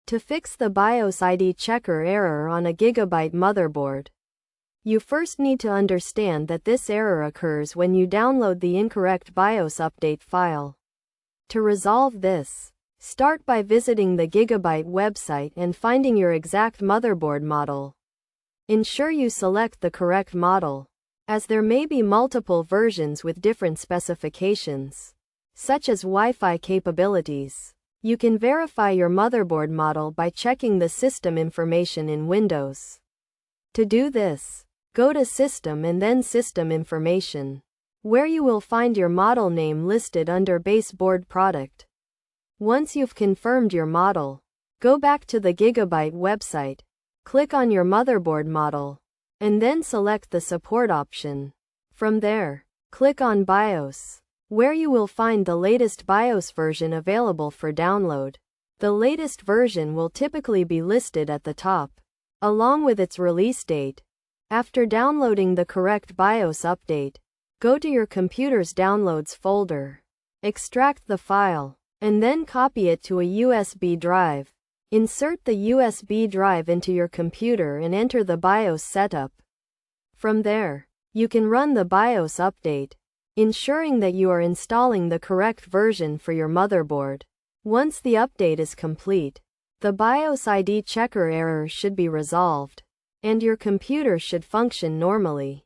To fix the BIOS ID checker error on a Gigabyte motherboard, you first need to understand that this error occurs when you download the incorrect BIOS update file. To resolve this, start by visiting the Gigabyte website and finding your exact motherboard model. Ensure you select the correct model, as there may be multiple versions with different specifications, such as Wi-Fi capabilities. You can verify your motherboard model by checking the system information in Windows. To do this, go to System and then System Information, where you will find your model name listed under baseboard product. Once you've confirmed your model, go back to the Gigabyte website, click on your motherboard model, and then select the support option. From there, click on BIOS, where you will find the latest BIOS version available for download. The latest version will typically be listed at the top, along with its release date. After downloading the correct BIOS update, go to your computer's Downloads folder, extract the file, and then copy it to a USB drive. Insert the USB drive into your computer and enter the BIOS setup. From there, you can run the BIOS update, ensuring that you are installing the correct version for your motherboard. Once the update is complete, the BIOS ID checker error should be resolved, and your computer should function normally.